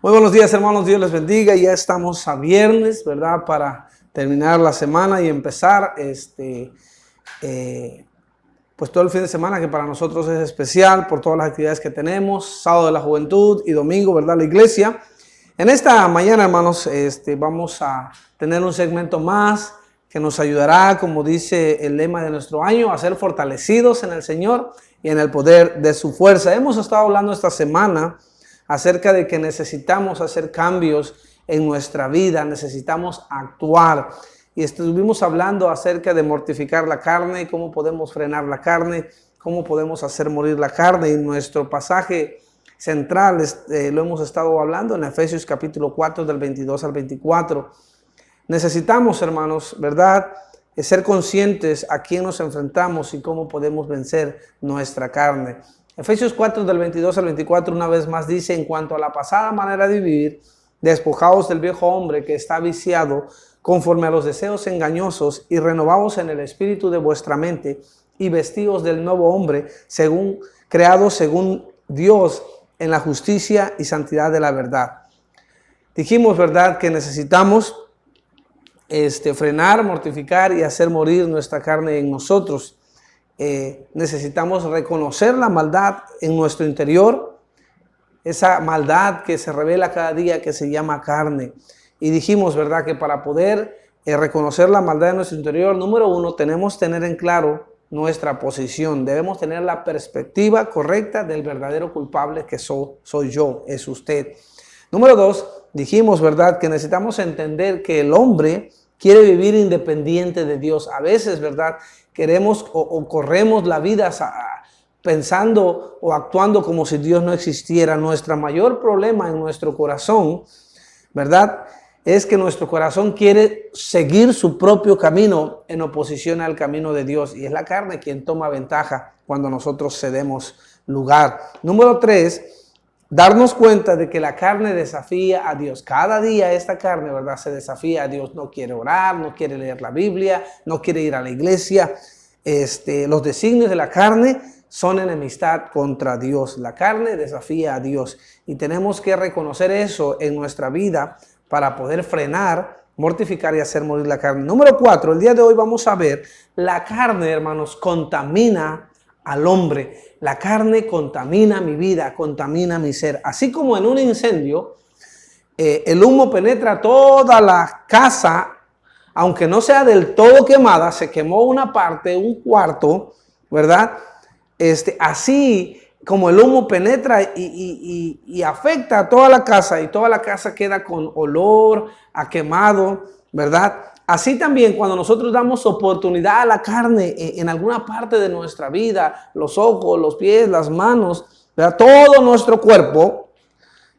Muy buenos días, hermanos, Dios les bendiga. Ya estamos a viernes, ¿verdad? Para terminar la semana y empezar pues todo el fin de semana, que para nosotros es especial por todas las actividades que tenemos, sábado de la juventud y domingo, ¿verdad? La iglesia. En esta mañana, hermanos, vamos a tener un segmento más que nos ayudará, como dice el lema de nuestro año, a ser fortalecidos en el Señor y en el poder de su fuerza. Hemos estado hablando esta semana acerca de que necesitamos hacer cambios en nuestra vida, necesitamos actuar. Y estuvimos hablando acerca de mortificar la carne, cómo podemos frenar la carne, cómo podemos hacer morir la carne. Y nuestro pasaje central lo hemos estado hablando en Efesios capítulo 4 del 22 al 24. Necesitamos, hermanos, ¿verdad?, ser conscientes a quién nos enfrentamos y cómo podemos vencer nuestra carne. Efesios 4 del 22 al 24 una vez más dice: en cuanto a la pasada manera de vivir, despojaos del viejo hombre que está viciado conforme a los deseos engañosos y renovaos en el espíritu de vuestra mente y vestíos del nuevo hombre creado según Dios en la justicia y santidad de la verdad. Dijimos, ¿verdad?, que necesitamos frenar, mortificar y hacer morir nuestra carne en nosotros. Necesitamos reconocer la maldad en nuestro interior, esa maldad que se revela cada día, que se llama carne. Y dijimos, ¿verdad?, que para poder reconocer la maldad en nuestro interior, número uno, tenemos que tener en claro nuestra posición. Debemos tener la perspectiva correcta del verdadero culpable, que soy yo, es usted. Número dos, dijimos, ¿verdad?, que necesitamos entender que el hombre quiere vivir independiente de Dios. A veces, ¿verdad?, queremos o corremos la vida pensando o actuando como si Dios no existiera. Nuestro mayor problema en nuestro corazón, ¿verdad?, es que nuestro corazón quiere seguir su propio camino en oposición al camino de Dios. Y es la carne quien toma ventaja cuando nosotros cedemos lugar. Número tres, darnos cuenta de que la carne desafía a Dios. Cada día esta carne, ¿verdad?, se desafía a Dios. No quiere orar, no quiere leer la Biblia, no quiere ir a la iglesia. Los designios de la carne son enemistad contra Dios. La carne desafía a Dios y tenemos que reconocer eso en nuestra vida para poder frenar, mortificar y hacer morir la carne. Número 4, el día de hoy vamos a ver, la carne, hermanos, contamina al hombre. La carne contamina mi vida, contamina mi ser. Así como en un incendio, el humo penetra toda la casa, aunque no sea del todo quemada, se quemó una parte, un cuarto, ¿verdad? Así como el humo penetra y afecta a toda la casa, y toda la casa queda con olor a quemado, ¿verdad? Así también cuando nosotros damos oportunidad a la carne en alguna parte de nuestra vida, los ojos, los pies, las manos, ¿verdad?, todo nuestro cuerpo,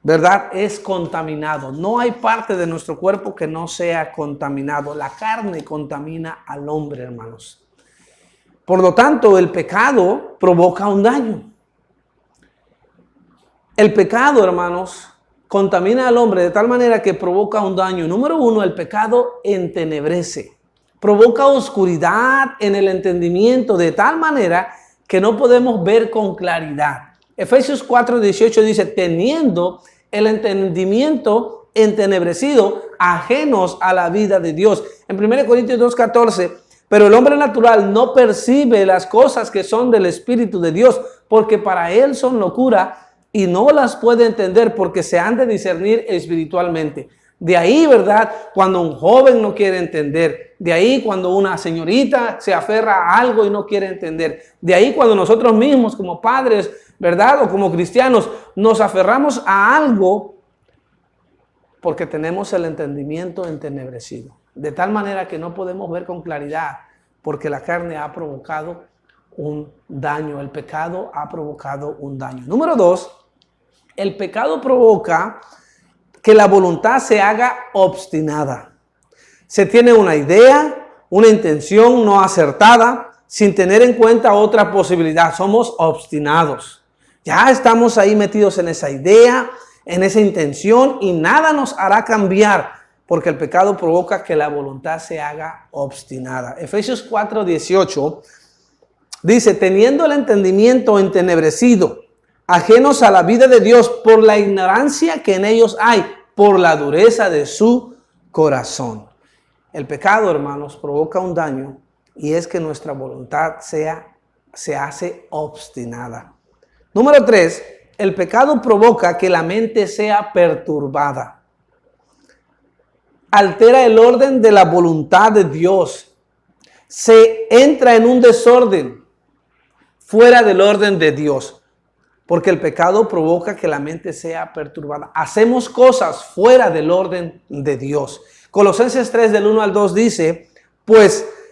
¿verdad?, es contaminado. No hay parte de nuestro cuerpo que no sea contaminado. La carne contamina al hombre, hermanos. Por lo tanto, el pecado provoca un daño. El pecado, hermanos, contamina al hombre de tal manera que provoca un daño. Número uno, el pecado entenebrece. Provoca oscuridad en el entendimiento de tal manera que no podemos ver con claridad. Efesios 4:18 dice: teniendo el entendimiento entenebrecido, ajenos a la vida de Dios. En 1 Corintios 2:14, pero el hombre natural no percibe las cosas que son del Espíritu de Dios, porque para él son locura y no las puede entender, porque se han de discernir espiritualmente. De ahí, ¿verdad?, cuando un joven no quiere entender. De ahí cuando una señorita se aferra a algo y no quiere entender. De ahí cuando nosotros mismos como padres, ¿verdad?, o como cristianos, nos aferramos a algo porque tenemos el entendimiento entenebrecido. De tal manera que no podemos ver con claridad, porque la carne ha provocado un daño. El pecado ha provocado un daño. Número 2, el pecado provoca que la voluntad se haga obstinada. Se tiene una idea, una intención no acertada, sin tener en cuenta otra posibilidad. Somos obstinados. Ya estamos ahí metidos en esa idea, en esa intención, y nada nos hará cambiar, porque el pecado provoca que la voluntad se haga obstinada. Efesios 4:18 dice: teniendo el entendimiento entenebrecido, ajenos a la vida de Dios por la ignorancia que en ellos hay, por la dureza de su corazón. El pecado, hermanos, provoca un daño y es que nuestra voluntad se hace obstinada. Número 3, el pecado provoca que la mente sea perturbada. Altera el orden de la voluntad de Dios. Se entra en un desorden fuera del orden de Dios. Porque el pecado provoca que la mente sea perturbada. Hacemos cosas fuera del orden de Dios. Colosenses 3 del 1 al 2 dice,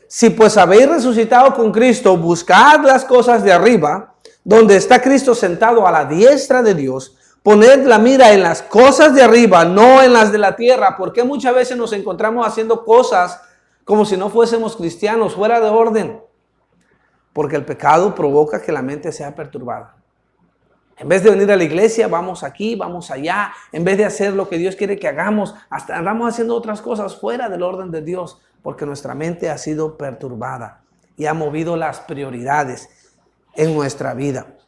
si habéis resucitado con Cristo, buscad las cosas de arriba, donde está Cristo sentado a la diestra de Dios. Poned la mira en las cosas de arriba, no en las de la tierra. Porque muchas veces nos encontramos haciendo cosas como si no fuésemos cristianos, fuera de orden. Porque el pecado provoca que la mente sea perturbada. En vez de venir a la iglesia, vamos aquí, vamos allá. En vez de hacer lo que Dios quiere que hagamos, hasta andamos haciendo otras cosas fuera del orden de Dios. Porque nuestra mente ha sido perturbada y ha movido las prioridades en nuestra vida.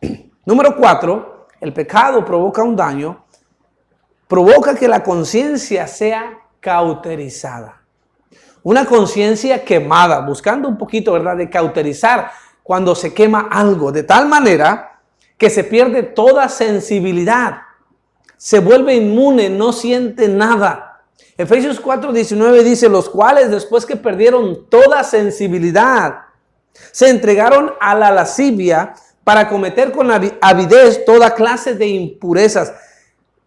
Número 4, el pecado provoca un daño. Provoca que la conciencia sea cauterizada. Una conciencia quemada, buscando un poquito, ¿verdad?, de cauterizar cuando se quema algo, de tal manera que se pierde toda sensibilidad, se vuelve inmune, no siente nada. Efesios 4:19 dice, los cuales después que perdieron toda sensibilidad, se entregaron a la lascivia para cometer con avidez toda clase de impurezas.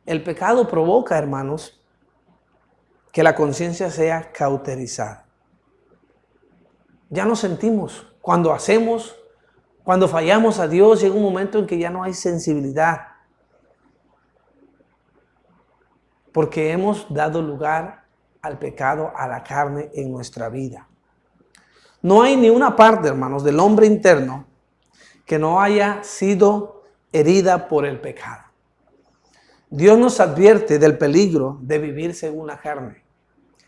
El pecado provoca, hermanos, que la conciencia sea cauterizada. Ya no sentimos. Cuando fallamos a Dios, llega un momento en que ya no hay sensibilidad. Porque hemos dado lugar al pecado, a la carne en nuestra vida. No hay ni una parte, hermanos, del hombre interno que no haya sido herida por el pecado. Dios nos advierte del peligro de vivir según la carne.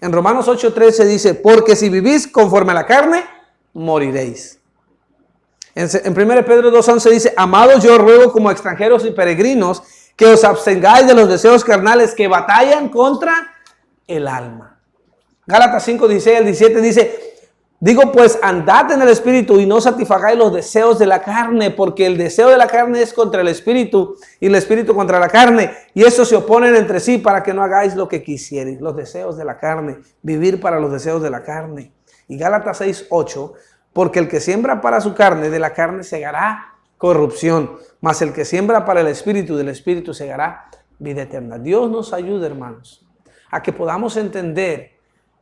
En Romanos 8:13 dice, porque si vivís conforme a la carne, moriréis. En 1 Pedro 2:11 dice, amados, yo ruego como extranjeros y peregrinos que os abstengáis de los deseos carnales que batallan contra el alma. Gálatas 5:16 al 17 dice, digo pues, andad en el espíritu y no satisfagáis los deseos de la carne, porque el deseo de la carne es contra el espíritu y el espíritu contra la carne, y estos se oponen entre sí para que no hagáis lo que quisierais. Los deseos de la carne, vivir para los deseos de la carne. Y Gálatas 6:8, porque el que siembra para su carne, de la carne segará corrupción, mas el que siembra para el espíritu, del espíritu segará vida eterna. Dios nos ayude, hermanos, a que podamos entender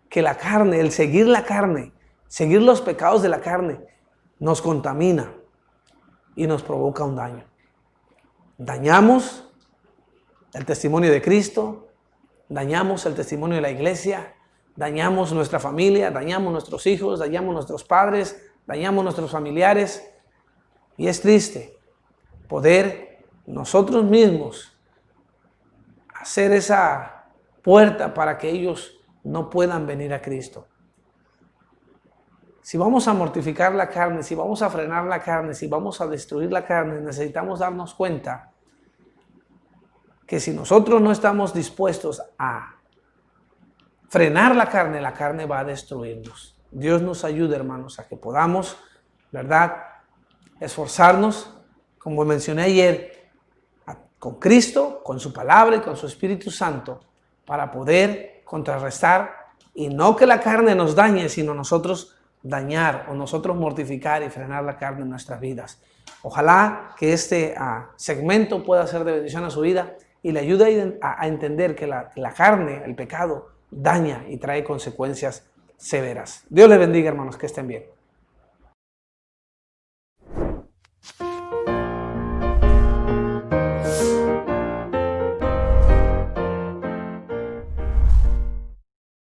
que la carne, el seguir la carne, seguir los pecados de la carne, nos contamina y nos provoca un daño. Dañamos el testimonio de Cristo, dañamos el testimonio de la iglesia, dañamos nuestra familia, dañamos nuestros hijos, dañamos nuestros padres, dañamos nuestros familiares. Y es triste poder nosotros mismos hacer esa puerta para que ellos no puedan venir a Cristo. Si vamos a mortificar la carne, si vamos a frenar la carne, si vamos a destruir la carne, necesitamos darnos cuenta que si nosotros no estamos dispuestos a frenar la carne va a destruirnos. Dios nos ayude, hermanos, a que podamos, ¿verdad?, esforzarnos, como mencioné ayer, con Cristo, con su palabra y con su Espíritu Santo, para poder contrarrestar y no que la carne nos dañe, sino nosotros dañar o nosotros mortificar y frenar la carne en nuestras vidas. Ojalá que este segmento pueda ser de bendición a su vida y le ayude a entender que la carne, el pecado, daña y trae consecuencias severas. Dios les bendiga, hermanos, que estén bien.